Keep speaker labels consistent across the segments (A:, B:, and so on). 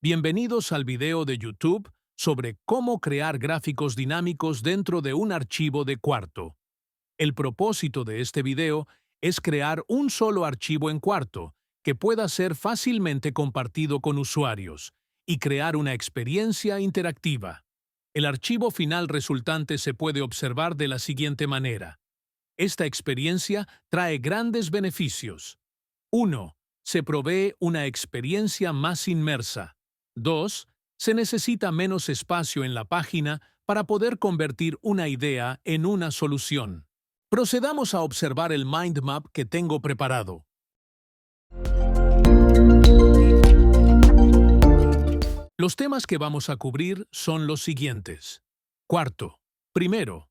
A: Bienvenidos al video de YouTube sobre cómo crear gráficos dinámicos dentro de un archivo de Quarto. El propósito de este video es crear un solo archivo en Quarto que pueda ser fácilmente compartido con usuarios y crear una experiencia interactiva. El archivo final resultante se puede observar de la siguiente manera. Esta experiencia trae grandes beneficios. 1. Se provee una experiencia más inmersa. 2. Se necesita menos espacio en la página para poder convertir una idea en una solución. Procedamos a observar el mind map que tengo preparado. Los temas que vamos a cubrir son los siguientes. Cuarto. Primero,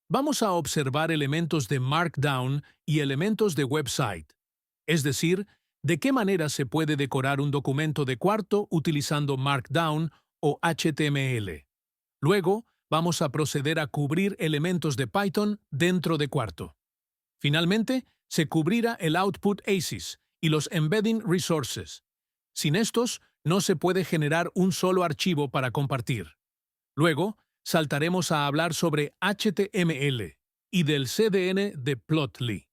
A: vamos a observar elementos de Markdown y elementos de website. Es decir, de qué manera se puede decorar un documento de Quarto utilizando Markdown o HTML. Luego, vamos a proceder a cubrir elementos de Python dentro de Quarto. Finalmente, se cubrirá el Output ACES y los Embedding Resources. Sin estos, no se puede generar un solo archivo para compartir. Luego, saltaremos a hablar sobre HTML y del CDN de Plotly.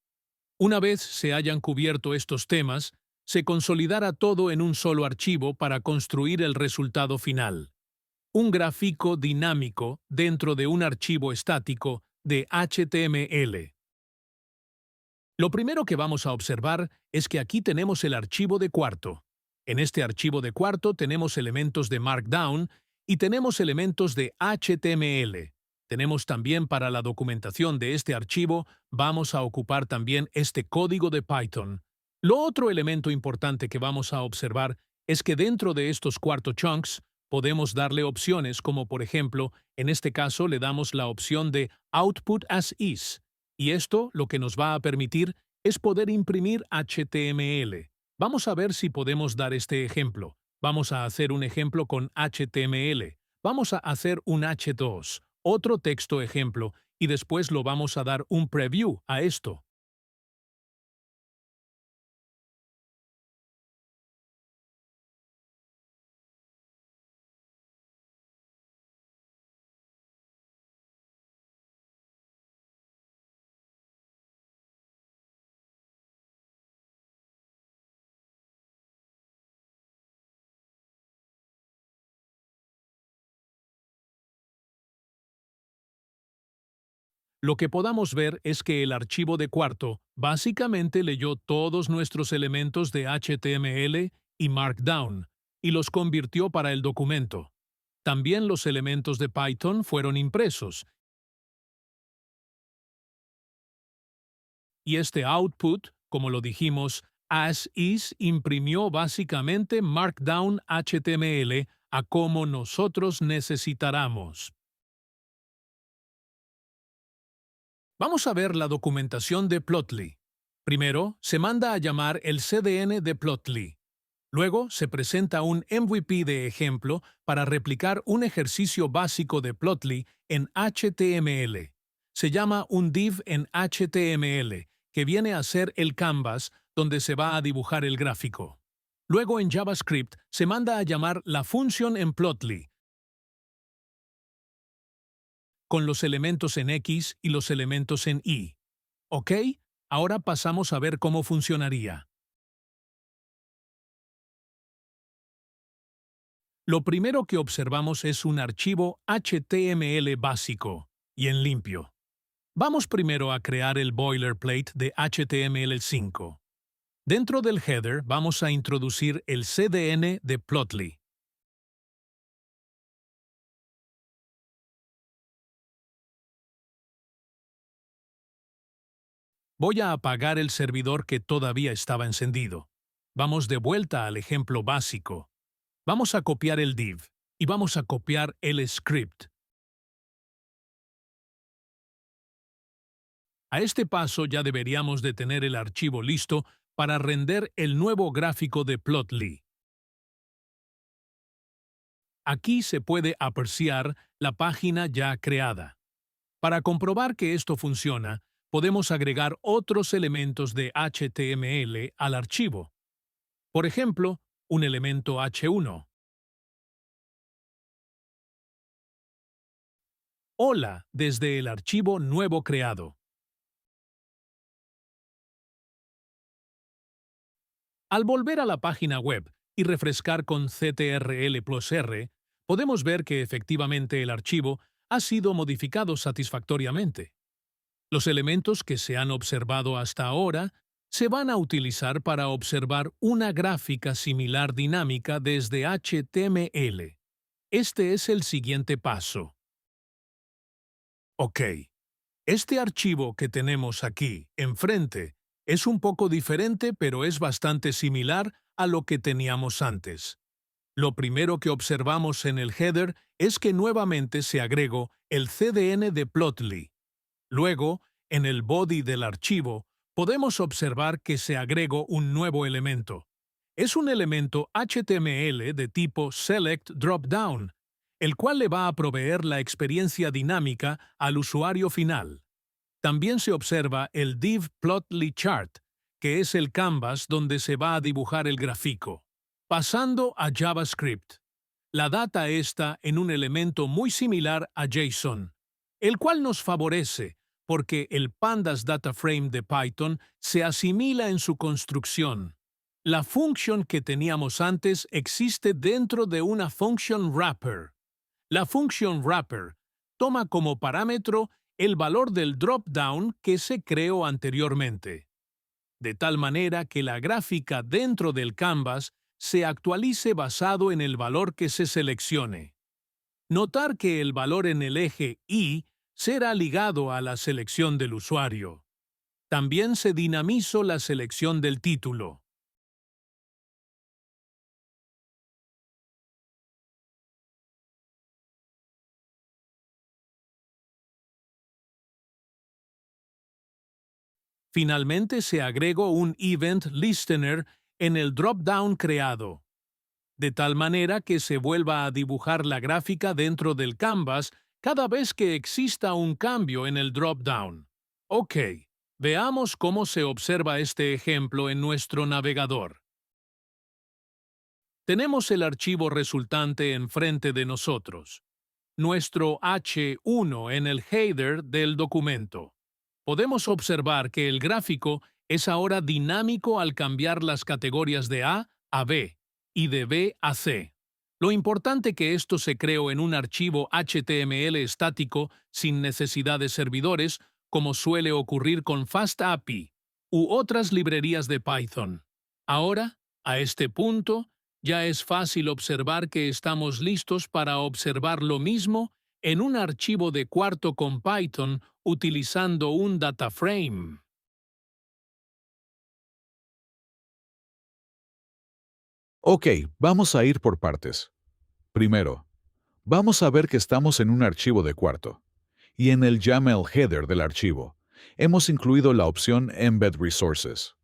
A: Una vez se hayan cubierto estos temas, se consolidará todo en un solo archivo para construir el resultado final. Un gráfico dinámico dentro de un archivo estático de HTML. Lo primero que vamos a observar es que aquí tenemos el archivo de Quarto. En este archivo de Quarto tenemos elementos de Markdown y tenemos elementos de HTML. Tenemos también para la documentación de este archivo, vamos a ocupar también este código de Python. Lo otro elemento importante que vamos a observar es que dentro de estos Quarto chunks podemos darle opciones como por ejemplo, en este caso le damos la opción de Output as is, y esto lo que nos va a permitir es poder imprimir HTML. Vamos a ver si podemos dar este ejemplo. Vamos a hacer un ejemplo con HTML. Vamos a hacer un H2, otro texto ejemplo, y después lo vamos a dar un preview a esto. Lo que podamos ver es que el archivo de Quarto básicamente leyó todos nuestros elementos de HTML y Markdown y los convirtió para el documento. También los elementos de Python fueron impresos, y este output, como lo dijimos, as is imprimió básicamente Markdown HTML a como nosotros necesitáramos. Vamos a ver la documentación de Plotly. Primero, se manda a llamar el CDN de Plotly. Luego, se presenta un MVP de ejemplo para replicar un ejercicio básico de Plotly en HTML. Se llama un div en HTML, que viene a ser el canvas donde se va a dibujar el gráfico. Luego, en JavaScript, se manda a llamar la función en Plotly, con los elementos en X y los elementos en Y. ¿Ok? Ahora pasamos a ver cómo funcionaría. Lo primero que observamos es un archivo HTML básico y en limpio. Vamos primero a crear el boilerplate de HTML5. Dentro del header vamos a introducir el CDN de Plotly. Voy a apagar el servidor que todavía estaba encendido. Vamos de vuelta al ejemplo básico. Vamos a copiar el div y vamos a copiar el script. A este paso ya deberíamos de tener el archivo listo para render el nuevo gráfico de Plotly. Aquí se puede apreciar la página ya creada. Para comprobar que esto funciona, podemos agregar otros elementos de HTML al archivo. Por ejemplo, un elemento H1. Hola desde el archivo nuevo creado. Al volver a la página web y refrescar con CTRL+R, podemos ver que efectivamente el archivo ha sido modificado satisfactoriamente. Los elementos que se han observado hasta ahora se van a utilizar para observar una gráfica similar dinámica desde HTML. Este es el siguiente paso. Ok. Este archivo que tenemos aquí, enfrente, es un poco diferente, pero es bastante similar a lo que teníamos antes. Lo primero que observamos en el header es que nuevamente se agregó el CDN de Plotly. Luego, en el body del archivo, podemos observar que se agregó un nuevo elemento. Es un elemento HTML de tipo Select Dropdown, el cual le va a proveer la experiencia dinámica al usuario final. También se observa el div Plotly Chart, que es el canvas donde se va a dibujar el gráfico. Pasando a JavaScript. La data está en un elemento muy similar a JSON, el cual nos favorece porque el Pandas Data Frame de Python se asimila en su construcción. La función que teníamos antes existe dentro de una function wrapper. La function wrapper toma como parámetro el valor del dropdown que se creó anteriormente, de tal manera que la gráfica dentro del canvas se actualice basado en el valor que se seleccione. Notar que el valor en el eje Y será ligado a la selección del usuario. También se dinamizó la selección del título. Finalmente se agregó un Event Listener en el dropdown creado, de tal manera que se vuelva a dibujar la gráfica dentro del canvas cada vez que exista un cambio en el dropdown. Ok, veamos cómo se observa este ejemplo en nuestro navegador. Tenemos el archivo resultante enfrente de nosotros, nuestro H1 en el header del documento. Podemos observar que el gráfico es ahora dinámico al cambiar las categorías de A a B y de B a C. Lo importante que esto se creó en un archivo HTML estático sin necesidad de servidores, como suele ocurrir con FastAPI u otras librerías de Python. Ahora, a este punto, ya es fácil observar que estamos listos para observar lo mismo en un archivo de cuarto con Python utilizando un data frame.
B: Ok, vamos a ir por partes. Primero, vamos a ver que estamos en un archivo de cuarto. Y en el YAML header del archivo, hemos incluido la opción Embed Resources.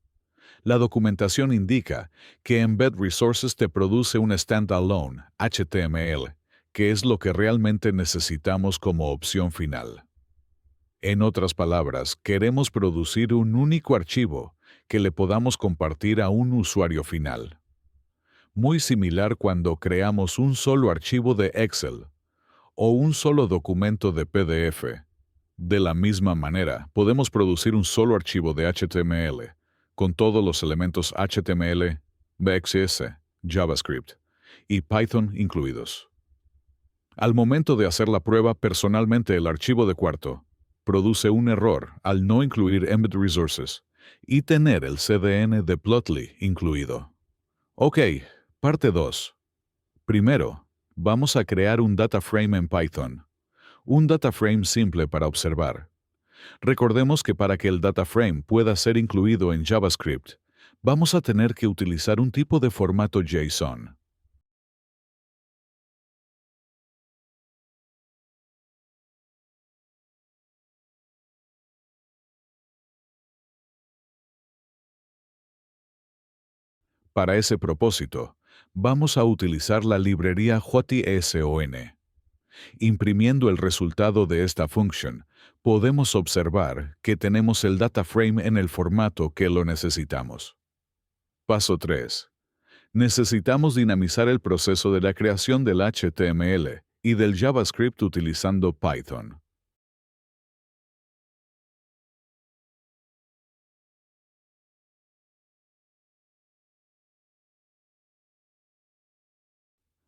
B: La documentación indica que Embed Resources te produce un standalone HTML, que es lo que realmente necesitamos como opción final. En otras palabras, queremos producir un único archivo que le podamos compartir a un usuario final. Muy similar cuando creamos un solo archivo de Excel o un solo documento de PDF. De la misma manera, podemos producir un solo archivo de HTML, con todos los elementos HTML, CSS, JavaScript y Python incluidos. Al momento de hacer la prueba, personalmente el archivo de cuarto produce un error al no incluir Embed Resources y tener el CDN de Plotly incluido. Ok, parte 2. Primero, vamos a crear un data frame en Python. Un data frame simple para observar. Recordemos que para que el data frame pueda ser incluido en JavaScript, vamos a tener que utilizar un tipo de formato JSON. Para ese propósito, vamos a utilizar la librería JSON. Imprimiendo el resultado de esta función, podemos observar que tenemos el data frame en el formato que lo necesitamos. Paso 3. Necesitamos dinamizar el proceso de la creación del HTML y del JavaScript utilizando Python.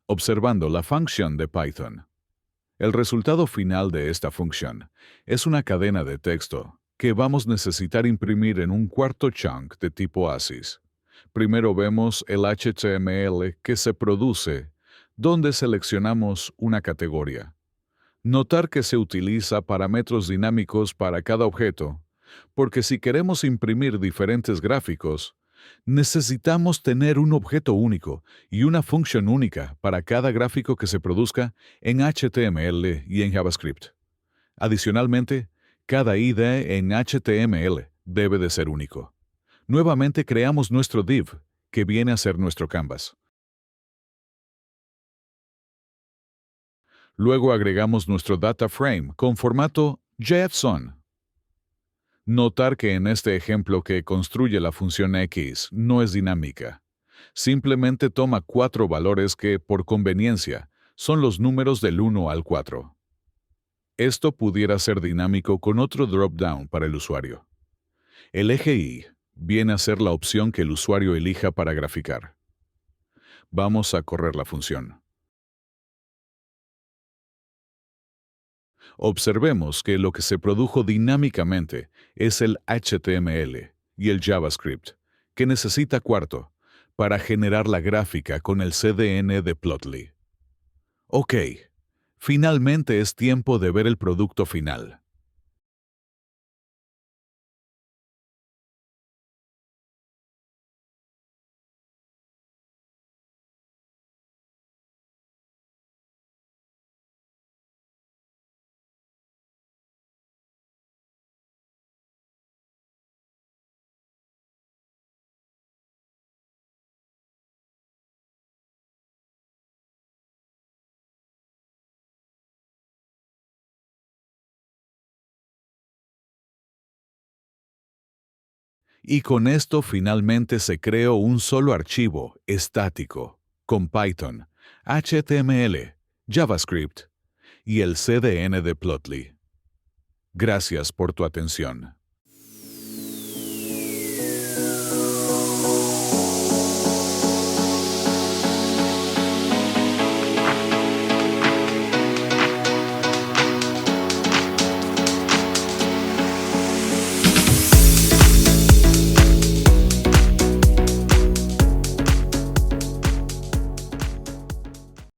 B: observando la función de Python. El resultado final de esta función es una cadena de texto que vamos a necesitar imprimir en un cuarto chunk de tipo ASYS. Primero vemos el HTML que se produce, donde seleccionamos una categoría. Notar que se utiliza parámetros dinámicos para cada objeto, porque si queremos imprimir diferentes gráficos, necesitamos tener un objeto único y una función única para cada gráfico que se produzca en HTML y en JavaScript. Adicionalmente, cada ID en HTML debe de ser único. Nuevamente creamos nuestro div, que viene a ser nuestro canvas. Luego agregamos nuestro data frame con formato JSON. Notar que en este ejemplo que construye la función X no es dinámica. Simplemente toma 4 valores que, por conveniencia, son los números del 1 al 4. Esto pudiera ser dinámico con otro dropdown para el usuario. El eje Y viene a ser la opción que el usuario elija para graficar. Vamos a correr la función. Observemos que lo que se produjo dinámicamente es el HTML y el JavaScript, que necesita cuarto para generar la gráfica con el CDN de Plotly. Ok, finalmente es tiempo de ver el producto final. Y con esto finalmente se creó un solo archivo estático, con Python, HTML, JavaScript y el CDN de Plotly. Gracias por tu atención.